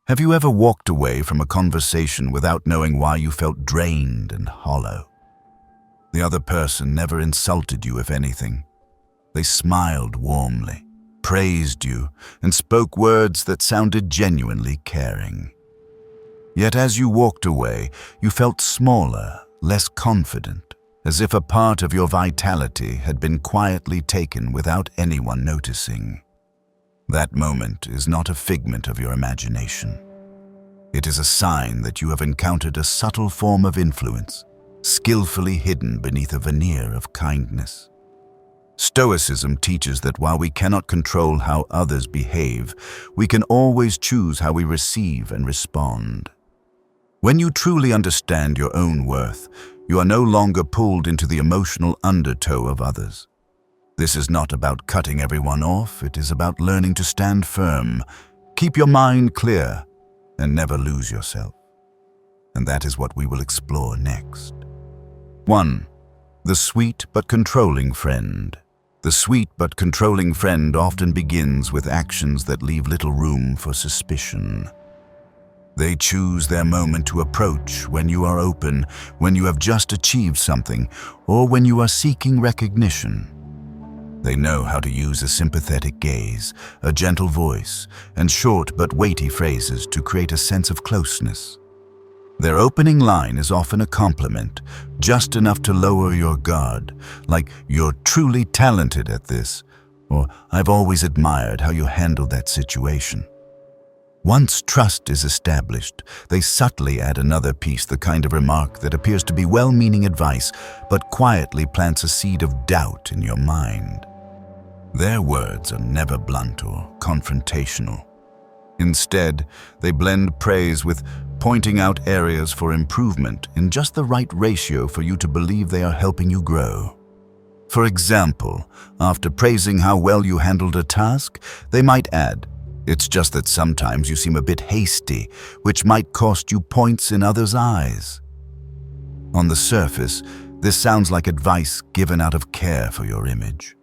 Have you ever walked away from a conversation without knowing why you felt drained and hollow? The other person never insulted you, if anything. They smiled warmly, praised you, and spoke words that sounded genuinely caring. Yet as you walked away, you felt smaller, less confident, as if a part of your vitality had been quietly taken without anyone noticing. That moment is not a figment of your imagination. It is a sign that you have encountered a subtle form of influence, skillfully hidden beneath a veneer of kindness. Stoicism teaches that while we cannot control how others behave, we can always choose how we receive and respond. When you truly understand your own worth, you are no longer pulled into the emotional undertow of others. This is not about cutting everyone off, it is about learning to stand firm, keep your mind clear, and never lose yourself. And that is what we will explore next. 1. The sweet but controlling friend. The sweet but controlling friend often begins with actions that leave little room for suspicion. They choose their moment to approach when you are open, when you have just achieved something, or when you are seeking recognition. They know how to use a sympathetic gaze, a gentle voice, and short but weighty phrases to create a sense of closeness. Their opening line is often a compliment, just enough to lower your guard, like "You're truly talented at this," or "I've always admired how you handled that situation." Once trust is established, they subtly add another piece, the kind of remark that appears to be well-meaning advice, but quietly plants a seed of doubt in your mind. Their words are never blunt or confrontational. Instead, they blend praise with pointing out areas for improvement in just the right ratio for you to believe they are helping you grow. For example, after praising how well you handled a task, they might add, "It's just that sometimes you seem a bit hasty, which might cost you points in others' eyes." On the surface, this sounds like advice given out of care for your image.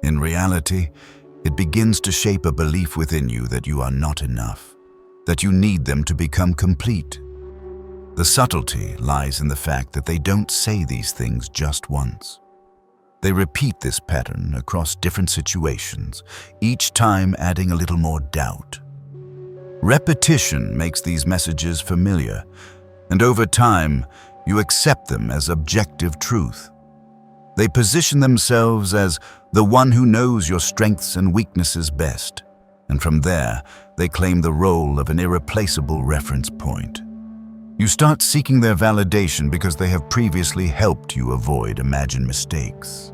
In reality, it begins to shape a belief within you that you are not enough, that you need them to become complete. The subtlety lies in the fact that they don't say these things just once. They repeat this pattern across different situations, each time adding a little more doubt. Repetition makes these messages familiar, and over time, you accept them as objective truth. They position themselves as the one who knows your strengths and weaknesses best, and from there, they claim the role of an irreplaceable reference point. You start seeking their validation because they have previously helped you avoid imagined mistakes.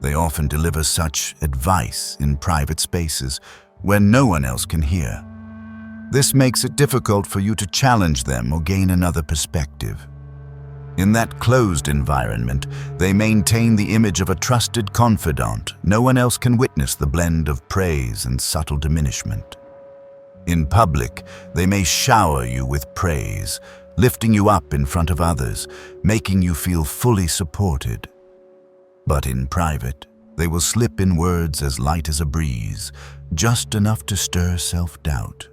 They often deliver such advice in private spaces where no one else can hear. This makes it difficult for you to challenge them or gain another perspective. In that closed environment, they maintain the image of a trusted confidant. No one else can witness the blend of praise and subtle diminishment. In public, they may shower you with praise, lifting you up in front of others, making you feel fully supported. But in private, they will slip in words as light as a breeze, just enough to stir self-doubt.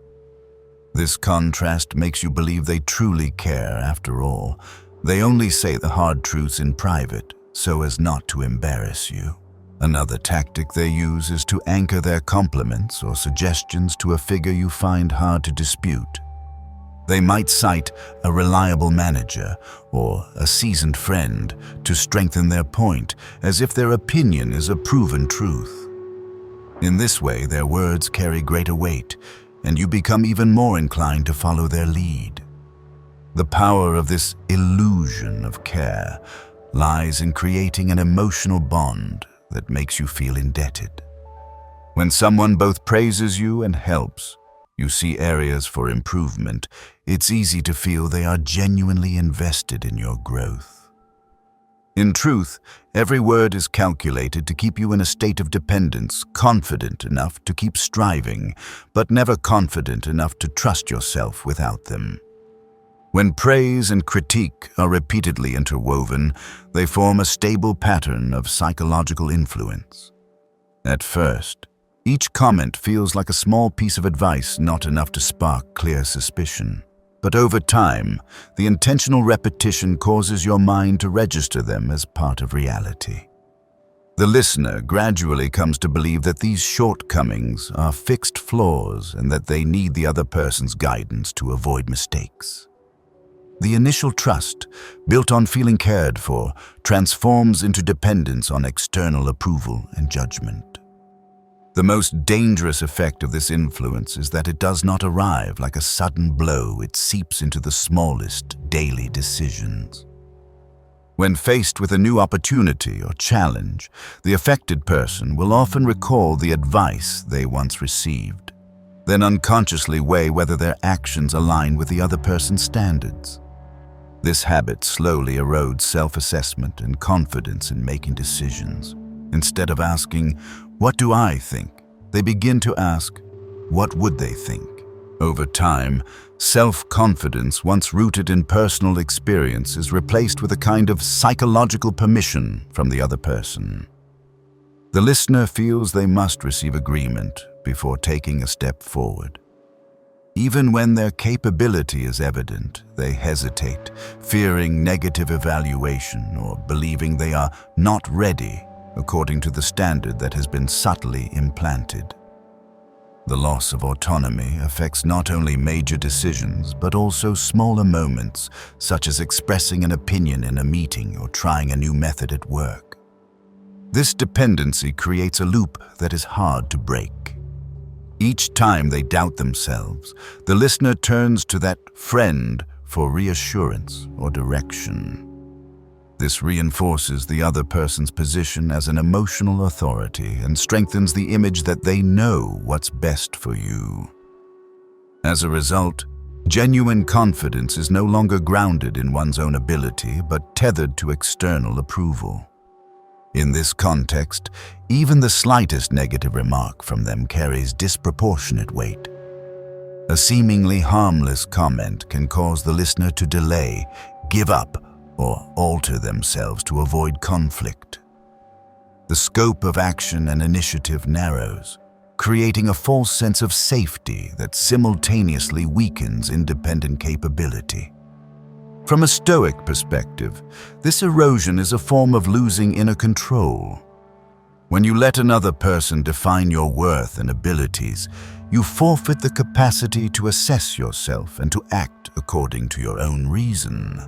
This contrast makes you believe they truly care after all. They only say the hard truths in private, so as not to embarrass you. Another tactic they use is to anchor their compliments or suggestions to a figure you find hard to dispute. They might cite a reliable manager or a seasoned friend to strengthen their point, as if their opinion is a proven truth. In this way, their words carry greater weight, and you become even more inclined to follow their lead. The power of this illusion of care lies in creating an emotional bond that makes you feel indebted. When someone both praises you and helps, you see areas for improvement, it's easy to feel they are genuinely invested in your growth. In truth, every word is calculated to keep you in a state of dependence, confident enough to keep striving, but never confident enough to trust yourself without them. When praise and critique are repeatedly interwoven, they form a stable pattern of psychological influence. At first, Each comment feels like a small piece of advice, not enough to spark clear suspicion. But over time, the intentional repetition causes your mind to register them as part of reality. The listener gradually comes to believe that these shortcomings are fixed flaws and that they need the other person's guidance to avoid mistakes. The initial trust, built on feeling cared for, transforms into dependence on external approval and judgment. The most dangerous effect of this influence is that it does not arrive like a sudden blow. It seeps into the smallest daily decisions. When faced with a new opportunity or challenge, the affected person will often recall the advice they once received, then unconsciously weigh whether their actions align with the other person's standards. This habit slowly erodes self-assessment and confidence in making decisions. Instead of asking, "What do I think?" they begin to ask, "What would they think?" Over time, self-confidence, once rooted in personal experience, is replaced with a kind of psychological permission from the other person. The listener feels they must receive agreement before taking a step forward. Even when their capability is evident, they hesitate, fearing negative evaluation or believing they are not ready according to the standard that has been subtly implanted. The loss of autonomy affects not only major decisions, but also smaller moments, such as expressing an opinion in a meeting or trying a new method at work. This dependency creates a loop that is hard to break. Each time they doubt themselves, the listener turns to that friend for reassurance or direction. This reinforces the other person's position as an emotional authority and strengthens the image that they know what's best for you. As a result, genuine confidence is no longer grounded in one's own ability, but tethered to external approval. In this context, even the slightest negative remark from them carries disproportionate weight. A seemingly harmless comment can cause the listener to delay, give up, or alter themselves to avoid conflict. The scope of action and initiative narrows, creating a false sense of safety that simultaneously weakens independent capability. From a Stoic perspective, this erosion is a form of losing inner control. When you let another person define your worth and abilities, you forfeit the capacity to assess yourself and to act according to your own reason.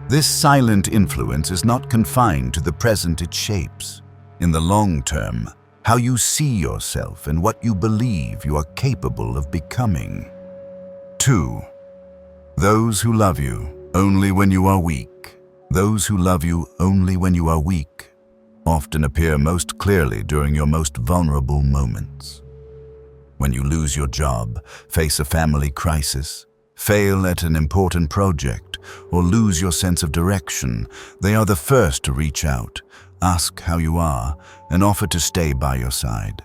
This silent influence is not confined to the present it shapes. In the long term, how you see yourself and what you believe you are capable of becoming. 2. Those who love you only when you are weak. Those who love you only when you are weak often appear most clearly during your most vulnerable moments. When you lose your job, face a family crisis, fail at an important project, or lose your sense of direction, they are the first to reach out, ask how you are, and offer to stay by your side.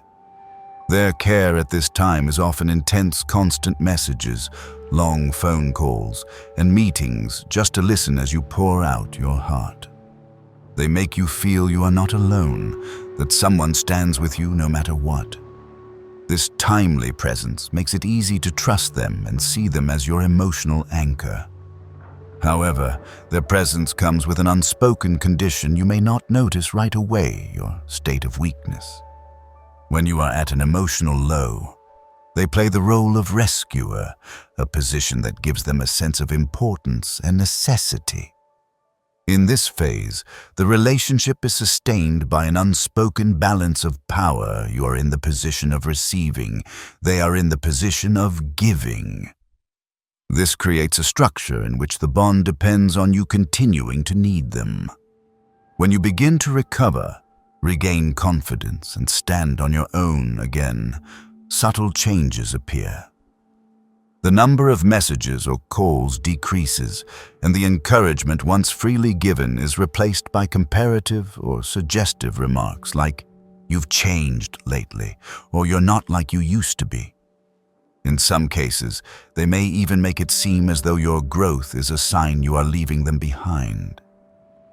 Their care at this time is often intense, constant messages, long phone calls, and meetings just to listen as you pour out your heart. They make you feel you are not alone, that someone stands with you no matter what. This timely presence makes it easy to trust them and see them as your emotional anchor. However, their presence comes with an unspoken condition you may not notice right away: your state of weakness. When you are at an emotional low, they play the role of rescuer, a position that gives them a sense of importance and necessity. In this phase, the relationship is sustained by an unspoken balance of power. You are in the position of receiving, they are in the position of giving. This creates a structure in which the bond depends on you continuing to need them. When you begin to recover, regain confidence, and stand on your own again, subtle changes appear. The number of messages or calls decreases, and the encouragement once freely given is replaced by comparative or suggestive remarks like, "You've changed lately," or "You're not like you used to be." In some cases, they may even make it seem as though your growth is a sign you are leaving them behind.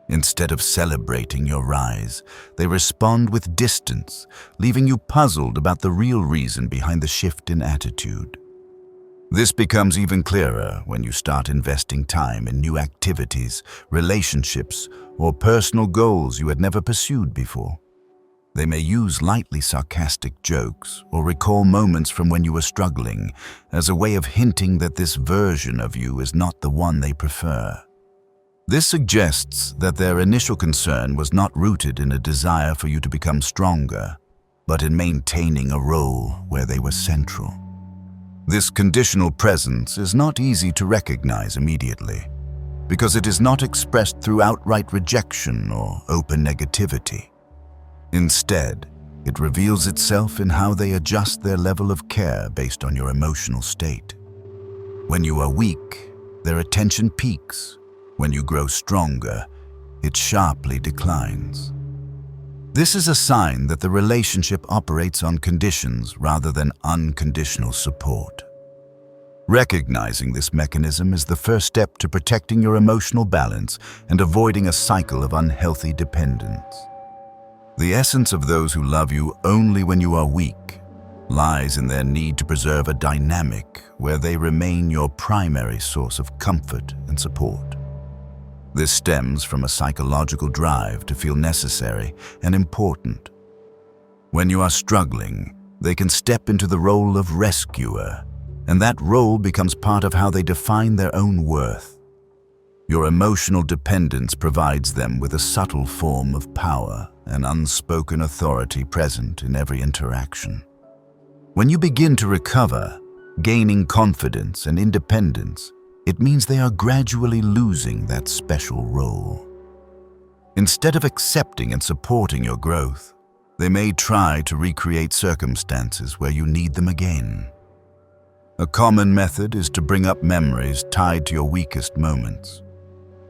Instead of celebrating your rise, they respond with distance, leaving you puzzled about the real reason behind the shift in attitude. This becomes even clearer when you start investing time in new activities, relationships, or personal goals you had never pursued before. They may use lightly sarcastic jokes or recall moments from when you were struggling as a way of hinting that this version of you is not the one they prefer. This suggests that their initial concern was not rooted in a desire for you to become stronger, but in maintaining a role where they were central. This conditional presence is not easy to recognize immediately, because it is not expressed through outright rejection or open negativity. Instead, it reveals itself in how they adjust their level of care based on your emotional state. When you are weak, their attention peaks. When you grow stronger, it sharply declines. This is a sign that the relationship operates on conditions rather than unconditional support. Recognizing this mechanism is the first step to protecting your emotional balance and avoiding a cycle of unhealthy dependence. The essence of those who love you only when you are weak lies in their need to preserve a dynamic where they remain your primary source of comfort and support. This stems from a psychological drive to feel necessary and important. When you are struggling, they can step into the role of rescuer, and that role becomes part of how they define their own worth. Your emotional dependence provides them with a subtle form of power and unspoken authority present in every interaction. When you begin to recover, gaining confidence and independence, it means they are gradually losing that special role. Instead of accepting and supporting your growth, they may try to recreate circumstances where you need them again. A common method is to bring up memories tied to your weakest moments.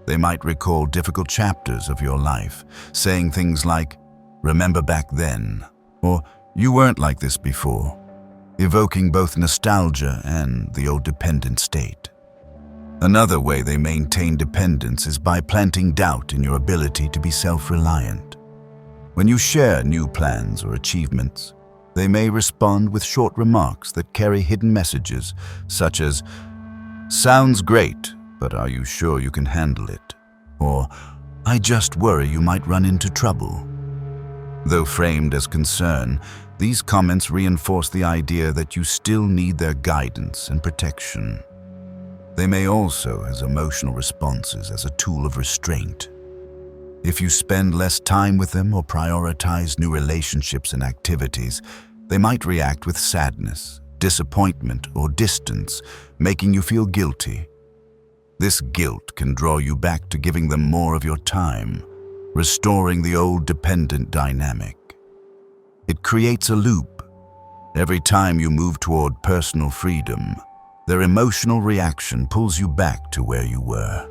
They might recall difficult chapters of your life, saying things like, "Remember back then," or "You weren't like this before," evoking both nostalgia and the old dependent state. Another way they maintain dependence is by planting doubt in your ability to be self-reliant. When you share new plans or achievements, they may respond with short remarks that carry hidden messages, such as, "Sounds great, but are you sure you can handle it?" Or, "I just worry you might run into trouble." Though framed as concern, these comments reinforce the idea that you still need their guidance and protection. They may also as emotional responses as a tool of restraint. If you spend less time with them or prioritize new relationships and activities, they might react with sadness, disappointment, or distance, making you feel guilty. This guilt can draw you back to giving them more of your time, restoring the old dependent dynamic. It creates a loop. Every time you move toward personal freedom, their emotional reaction pulls you back to where you were.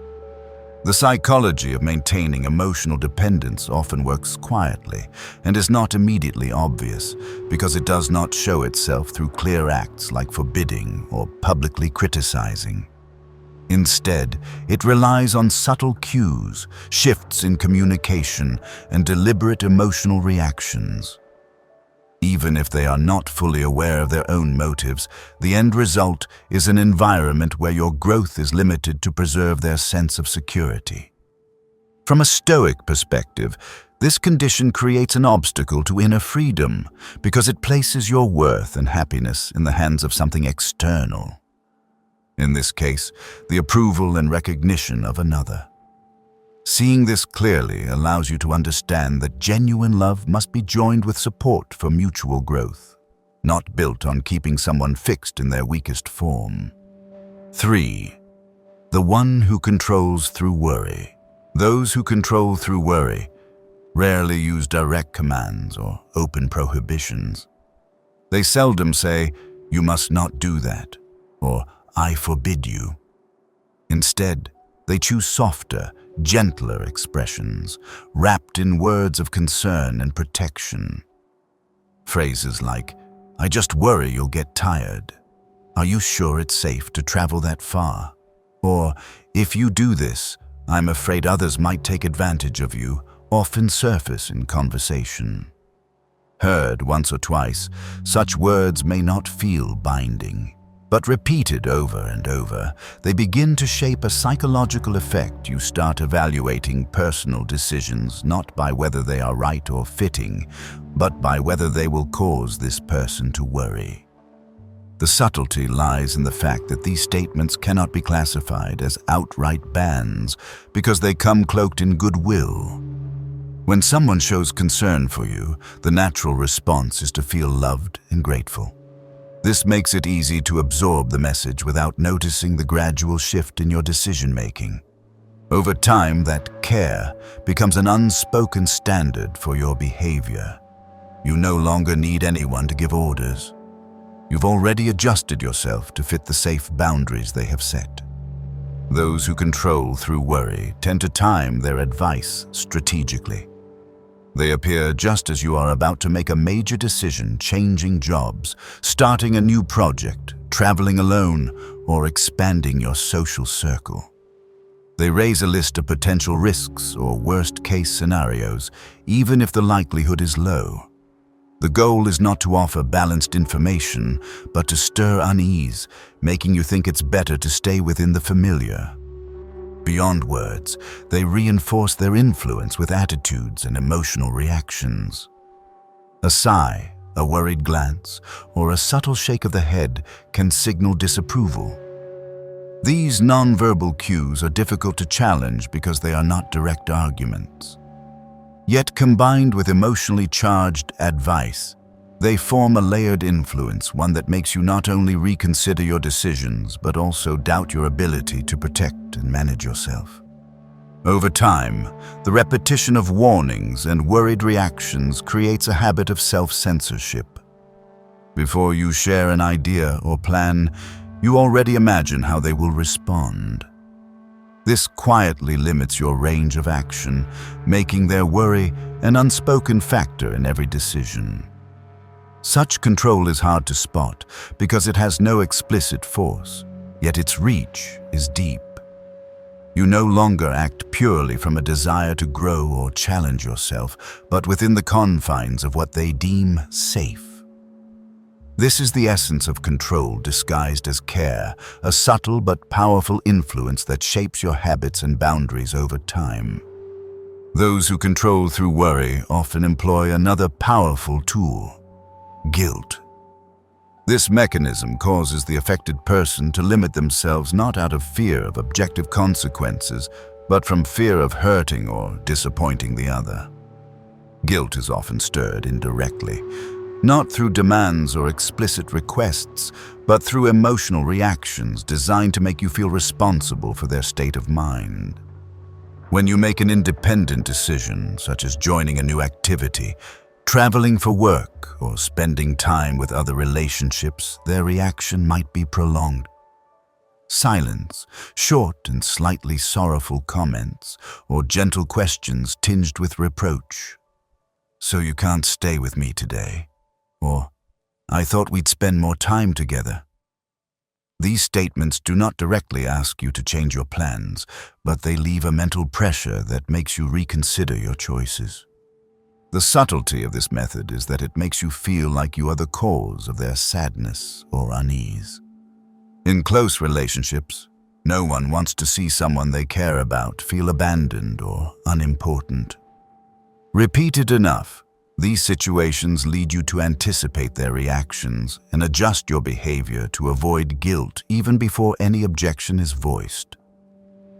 The psychology of maintaining emotional dependence often works quietly and is not immediately obvious because it does not show itself through clear acts like forbidding or publicly criticizing. Instead, it relies on subtle cues, shifts in communication, and deliberate emotional reactions. Even if they are not fully aware of their own motives, the end result is an environment where your growth is limited to preserve their sense of security. From a Stoic perspective, this condition creates an obstacle to inner freedom because it places your worth and happiness in the hands of something external. In this case, the approval and recognition of another. Seeing this clearly allows you to understand that genuine love must be joined with support for mutual growth, not built on keeping someone fixed in their weakest form. 3. The one who controls through worry. Those who control through worry rarely use direct commands or open prohibitions. They seldom say, "You must not do that," or "I forbid you." Instead, they choose softer, gentler expressions, wrapped in words of concern and protection. Phrases like, "I just worry you'll get tired," "Are you sure it's safe to travel that far?" or "If you do this, "I'm afraid others might take advantage of you," often surface in conversation. Heard once or twice, such words may not feel binding, but repeated over and over, they begin to shape a psychological effect. You start evaluating personal decisions not by whether they are right or fitting, but by whether they will cause this person to worry. The subtlety lies in the fact that these statements cannot be classified as outright bans because they come cloaked in goodwill. When someone shows concern for you, the natural response is to feel loved and grateful. This makes it easy to absorb the message without noticing the gradual shift in your decision-making. Over time, that care becomes an unspoken standard for your behavior. You no longer need anyone to give orders. You've already adjusted yourself to fit the safe boundaries they have set. Those who control through worry tend to time their advice strategically. They appear just as you are about to make a major decision, changing jobs, starting a new project, traveling alone, or expanding your social circle. They raise a list of potential risks or worst-case scenarios, even if the likelihood is low. The goal is not to offer balanced information, but to stir unease, making you think it's better to stay within the familiar. Beyond words, they reinforce their influence with attitudes and emotional reactions. A sigh, a worried glance, or a subtle shake of the head can signal disapproval. These nonverbal cues are difficult to challenge because they are not direct arguments. Yet combined with emotionally charged advice, they form a layered influence, one that makes you not only reconsider your decisions, but also doubt your ability to protect and manage yourself. Over time, the repetition of warnings and worried reactions creates a habit of self-censorship. Before you share an idea or plan, you already imagine how they will respond. This quietly limits your range of action, making their worry an unspoken factor in every decision. Such control is hard to spot because it has no explicit force, yet its reach is deep. You no longer act purely from a desire to grow or challenge yourself, but within the confines of what they deem safe. This is the essence of control disguised as care, a subtle but powerful influence that shapes your habits and boundaries over time. Those who control through worry often employ another powerful tool: guilt. This mechanism causes the affected person to limit themselves not out of fear of objective consequences, but from fear of hurting or disappointing the other. Guilt is often stirred indirectly, not through demands or explicit requests, but through emotional reactions designed to make you feel responsible for their state of mind. When you make an independent decision, such as joining a new activity, traveling for work, or spending time with other relationships, their reaction might be prolonged. Silence, short and slightly sorrowful comments, or gentle questions tinged with reproach. "So you can't stay with me today?" Or, "I thought we'd spend more time together." These statements do not directly ask you to change your plans, but they leave a mental pressure that makes you reconsider your choices. The subtlety of this method is that it makes you feel like you are the cause of their sadness or unease. In close relationships, no one wants to see someone they care about feel abandoned or unimportant. Repeated enough, these situations lead you to anticipate their reactions and adjust your behavior to avoid guilt even before any objection is voiced.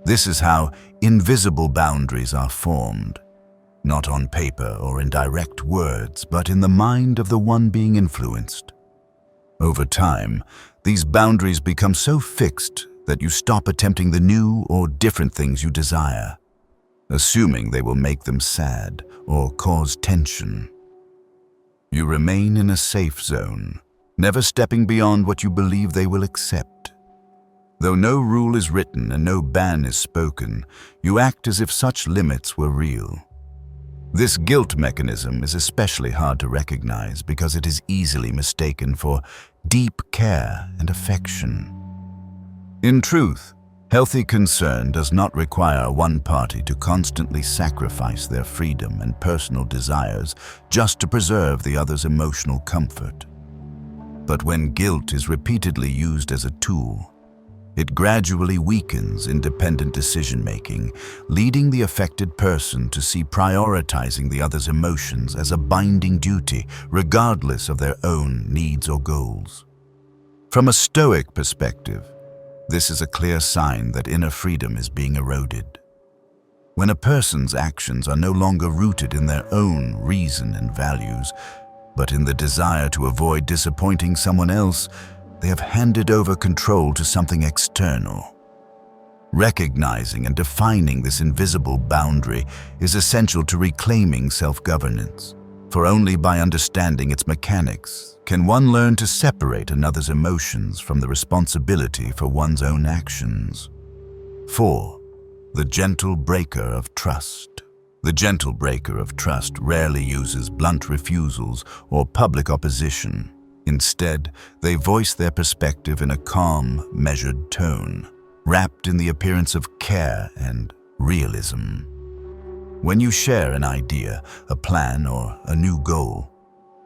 This is how invisible boundaries are formed. Not on paper or in direct words, but in the mind of the one being influenced. Over time, these boundaries become so fixed that you stop attempting the new or different things you desire, assuming they will make them sad or cause tension. You remain in a safe zone, never stepping beyond what you believe they will accept. Though no rule is written and no ban is spoken, you act as if such limits were real. This guilt mechanism is especially hard to recognize because it is easily mistaken for deep care and affection. In truth, Healthy concern does not require one party to constantly sacrifice their freedom and personal desires just to preserve the other's emotional comfort. But when guilt is repeatedly used as a tool, it gradually weakens independent decision-making, leading the affected person to see prioritizing the other's emotions as a binding duty, regardless of their own needs or goals. From a Stoic perspective, this is a clear sign that inner freedom is being eroded. When a person's actions are no longer rooted in their own reason and values, but in the desire to avoid disappointing someone else, they have handed over control to something external. Recognizing and defining this invisible boundary is essential to reclaiming self-governance, for only by understanding its mechanics can one learn to separate another's emotions from the responsibility for one's own actions. 4. The gentle breaker of trust. The gentle breaker of trust rarely uses blunt refusals or public opposition. Instead, they voice their perspective in a calm, measured tone, wrapped in the appearance of care and realism. When you share an idea, a plan, or a new goal,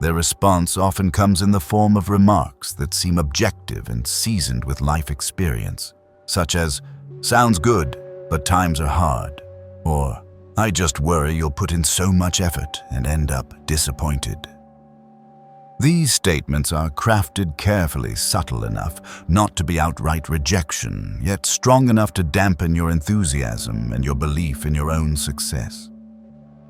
their response often comes in the form of remarks that seem objective and seasoned with life experience, such as, "Sounds good, but times are hard," or "I just worry you'll put in so much effort and end up disappointed." These statements are crafted carefully, subtle enough not to be outright rejection, yet strong enough to dampen your enthusiasm and your belief in your own success.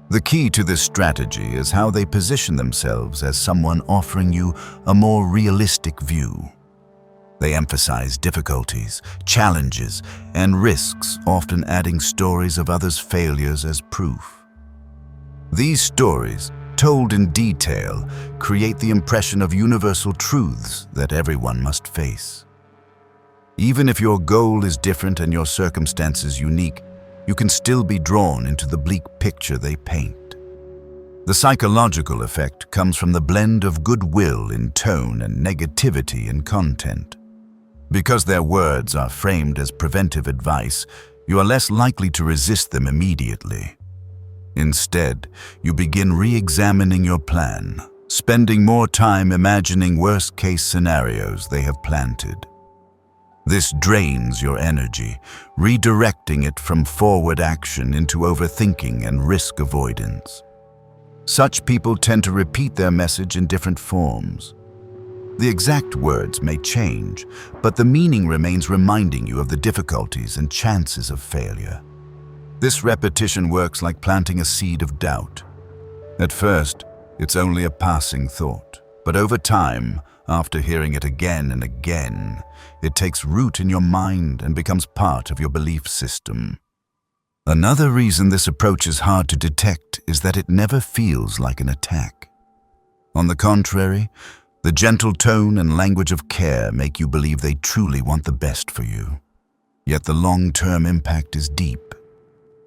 The key to this strategy is how they position themselves as someone offering you a more realistic view. They emphasize difficulties, challenges, and risks, often adding stories of others' failures as proof. These stories, told in detail, create the impression of universal truths that everyone must face. Even if your goal is different and your circumstances unique, you can still be drawn into the bleak picture they paint. The psychological effect comes from the blend of goodwill in tone and negativity in content. Because their words are framed as preventive advice, you are less likely to resist them immediately. Instead, you begin re-examining your plan, spending more time imagining worst-case scenarios they have planted. This drains your energy, redirecting it from forward action into overthinking and risk avoidance. Such people tend to repeat their message in different forms. The exact words may change, but the meaning remains, reminding you of the difficulties and chances of failure. This repetition works like planting a seed of doubt. At first, it's only a passing thought, but over time, after hearing it again and again, it takes root in your mind and becomes part of your belief system. Another reason this approach is hard to detect is that it never feels like an attack. On the contrary, the gentle tone and language of care make you believe they truly want the best for you. Yet the long-term impact is deep.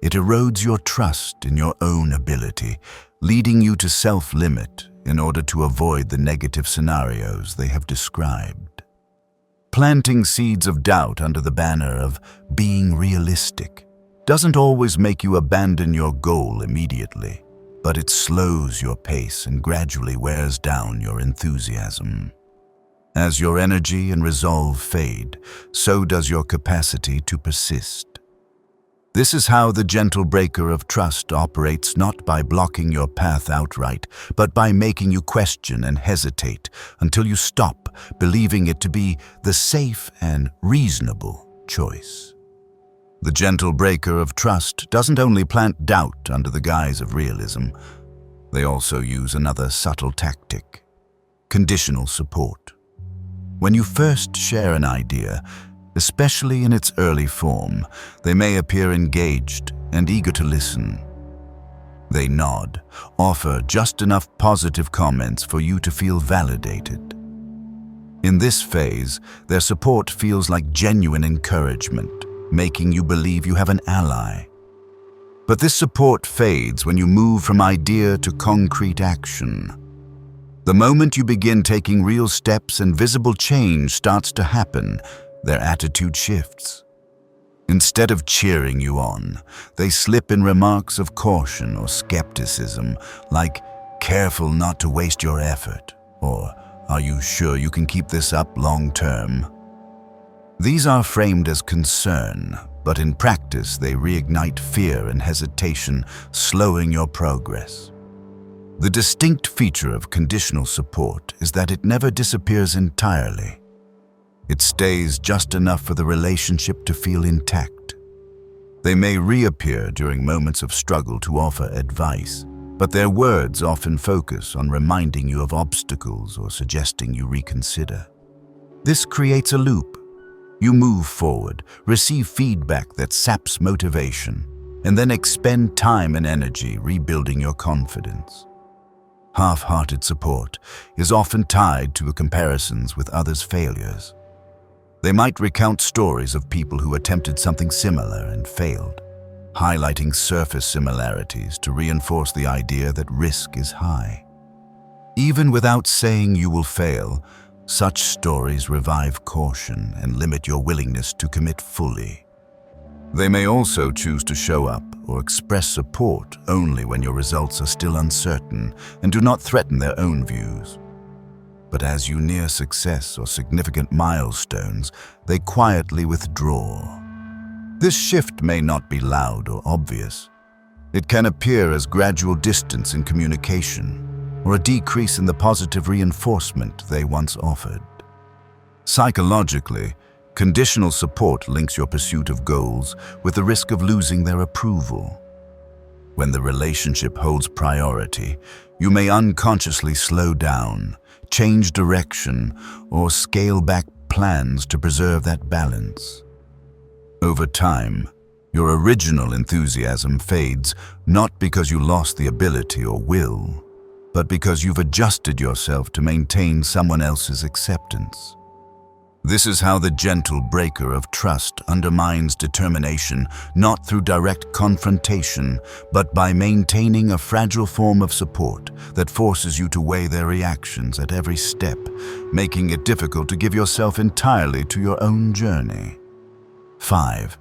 It erodes your trust in your own ability, leading you to self-limit in order to avoid the negative scenarios they have described. Planting seeds of doubt under the banner of being realistic doesn't always make you abandon your goal immediately, but it slows your pace and gradually wears down your enthusiasm. As your energy and resolve fade, so does your capacity to persist. This is how the gentle breaker of trust operates, not by blocking your path outright, but by making you question and hesitate until you stop believing it to be the safe and reasonable choice. The gentle breaker of trust doesn't only plant doubt under the guise of realism, they also use another subtle tactic: conditional support. When you first share an idea, especially in its early form, they may appear engaged and eager to listen. They nod, offer just enough positive comments for you to feel validated. In this phase, their support feels like genuine encouragement, making you believe you have an ally. But this support fades when you move from idea to concrete action. The moment you begin taking real steps and visible change starts to happen, their attitude shifts. Instead of cheering you on, they slip in remarks of caution or skepticism, like, "Careful not to waste your effort," or "Are you sure you can keep this up long term?" These are framed as concern, but in practice they reignite fear and hesitation, slowing your progress. The distinct feature of conditional support is that it never disappears entirely. It stays just enough for the relationship to feel intact. They may reappear during moments of struggle to offer advice, but their words often focus on reminding you of obstacles or suggesting you reconsider. This creates a loop. You move forward, receive feedback that saps motivation, and then expend time and energy rebuilding your confidence. Half-hearted support is often tied to comparisons with others' failures. They might recount stories of people who attempted something similar and failed, highlighting surface similarities to reinforce the idea that risk is high. Even without saying you will fail, such stories revive caution and limit your willingness to commit fully. They may also choose to show up or express support only when your results are still uncertain and do not threaten their own views. But as you near success or significant milestones, they quietly withdraw. This shift may not be loud or obvious. It can appear as gradual distance in communication or a decrease in the positive reinforcement they once offered. Psychologically, conditional support links your pursuit of goals with the risk of losing their approval. When the relationship holds priority, you may unconsciously slow down, change direction, or scale back plans to preserve that balance. Over time, your original enthusiasm fades not because you lost the ability or will, but because you've adjusted yourself to maintain someone else's acceptance. This is how the gentle breaker of trust undermines determination, not through direct confrontation, but by maintaining a fragile form of support that forces you to weigh their reactions at every step, making it difficult to give yourself entirely to your own journey. 5.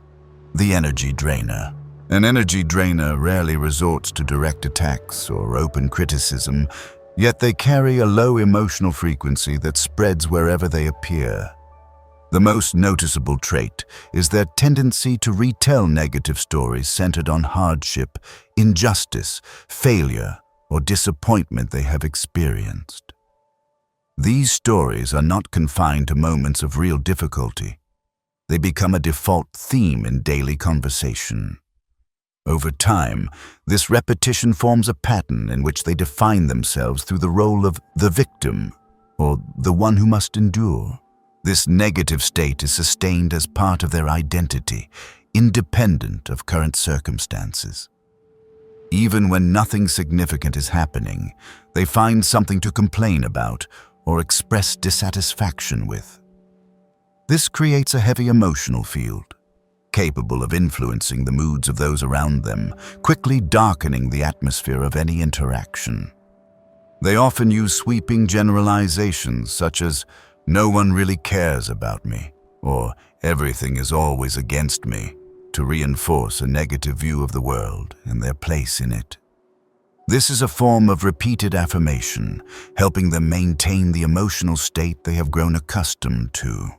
The energy drainer. An energy drainer rarely resorts to direct attacks or open criticism, yet they carry a low emotional frequency that spreads wherever they appear. The most noticeable trait is their tendency to retell negative stories centered on hardship, injustice, failure, or disappointment they have experienced. These stories are not confined to moments of real difficulty. They become a default theme in daily conversation. Over time, this repetition forms a pattern in which they define themselves through the role of the victim, or the one who must endure. This negative state is sustained as part of their identity, independent of current circumstances. Even when nothing significant is happening, they find something to complain about or express dissatisfaction with. This creates a heavy emotional field, capable of influencing the moods of those around them, quickly darkening the atmosphere of any interaction. They often use sweeping generalizations such as, "No one really cares about me," or "Everything is always against me," to reinforce a negative view of the world and their place in it. This is a form of repeated affirmation, helping them maintain the emotional state they have grown accustomed to.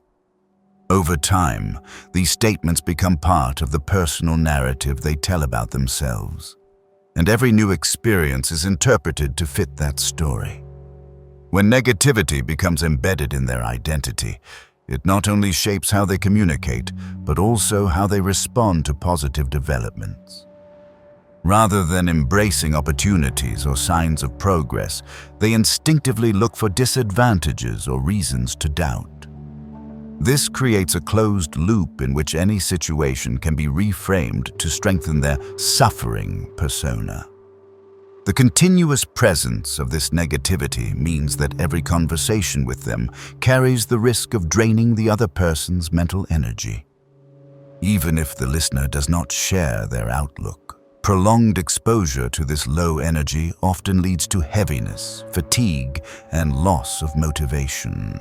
Over time, these statements become part of the personal narrative they tell about themselves, and every new experience is interpreted to fit that story. When negativity becomes embedded in their identity, it not only shapes how they communicate, but also how they respond to positive developments. Rather than embracing opportunities or signs of progress, they instinctively look for disadvantages or reasons to doubt. This creates a closed loop in which any situation can be reframed to strengthen their suffering persona. The continuous presence of this negativity means that every conversation with them carries the risk of draining the other person's mental energy. Even if the listener does not share their outlook, prolonged exposure to this low energy often leads to heaviness, fatigue, and loss of motivation.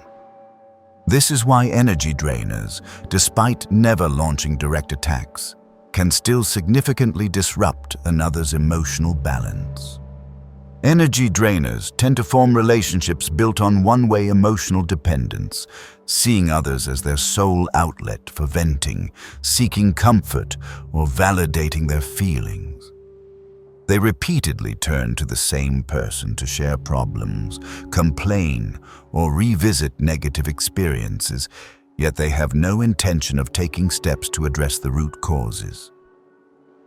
This is why energy drainers, despite never launching direct attacks, can still significantly disrupt another's emotional balance. Energy drainers tend to form relationships built on one-way emotional dependence, seeing others as their sole outlet for venting, seeking comfort, or validating their feelings. They repeatedly turn to the same person to share problems, complain, or revisit negative experiences, yet they have no intention of taking steps to address the root causes.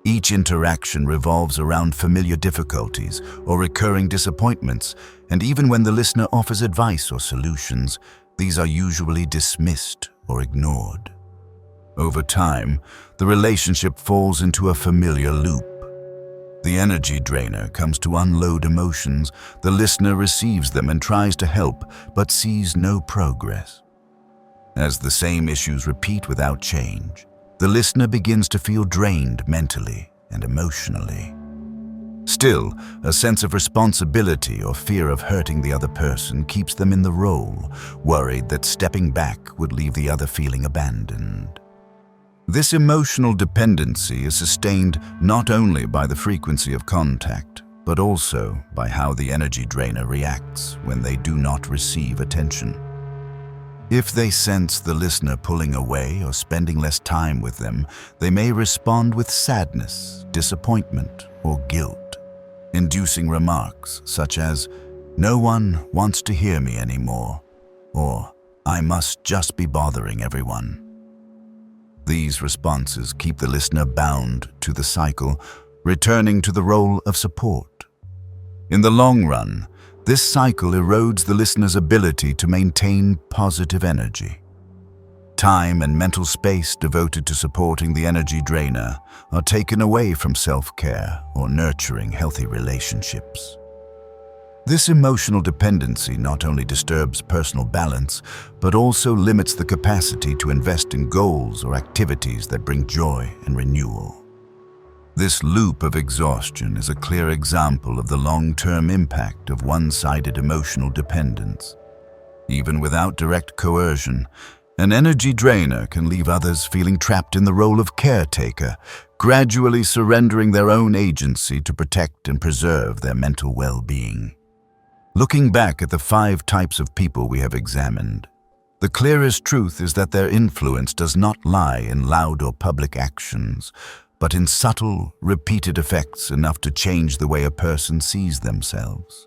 Each interaction revolves around familiar difficulties or recurring disappointments, and even when the listener offers advice or solutions, these are usually dismissed or ignored. Over time, the relationship falls into a familiar loop. The energy drainer comes to unload emotions, the listener receives them and tries to help, but sees no progress. As the same issues repeat without change, the listener begins to feel drained mentally and emotionally. Still, a sense of responsibility or fear of hurting the other person keeps them in the role, worried that stepping back would leave the other feeling abandoned. This emotional dependency is sustained not only by the frequency of contact, but also by how the energy drainer reacts when they do not receive attention. If they sense the listener pulling away or spending less time with them, they may respond with sadness, disappointment, or guilt, inducing remarks such as, "No one wants to hear me anymore," or "I must just be bothering everyone." These responses keep the listener bound to the cycle, returning to the role of support. In the long run, this cycle erodes the listener's ability to maintain positive energy. Time and mental space devoted to supporting the energy drainer are taken away from self-care or nurturing healthy relationships. This emotional dependency not only disturbs personal balance, but also limits the capacity to invest in goals or activities that bring joy and renewal. This loop of exhaustion is a clear example of the long-term impact of one-sided emotional dependence. Even without direct coercion, an energy drainer can leave others feeling trapped in the role of caretaker, gradually surrendering their own agency to protect and preserve their mental well-being. Looking back at the 5 types of people we have examined, the clearest truth is that their influence does not lie in loud or public actions, but in subtle, repeated effects enough to change the way a person sees themselves.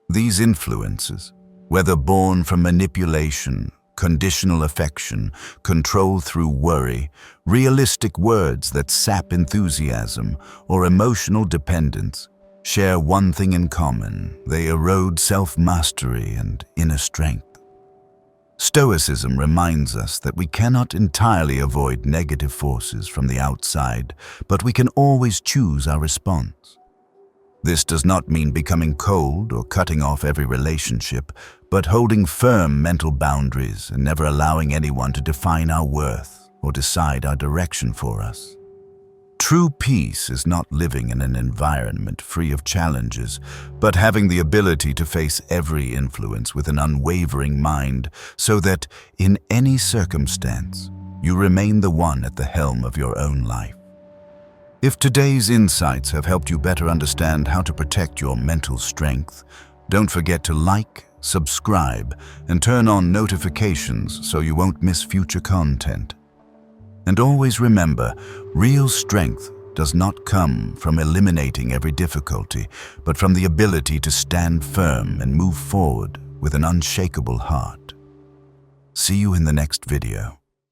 These influences, whether born from manipulation, conditional affection, control through worry, realistic words that sap enthusiasm, or emotional dependence, share one thing in common: they erode self-mastery and inner strength. Stoicism reminds us that we cannot entirely avoid negative forces from the outside, but we can always choose our response. This does not mean becoming cold or cutting off every relationship, but holding firm mental boundaries and never allowing anyone to define our worth or decide our direction for us. True peace is not living in an environment free of challenges, but having the ability to face every influence with an unwavering mind so that, in any circumstance, you remain the one at the helm of your own life. If today's insights have helped you better understand how to protect your mental strength, don't forget to like, subscribe, and turn on notifications so you won't miss future content. And always remember, real strength does not come from eliminating every difficulty, but from the ability to stand firm and move forward with an unshakable heart. See you in the next video.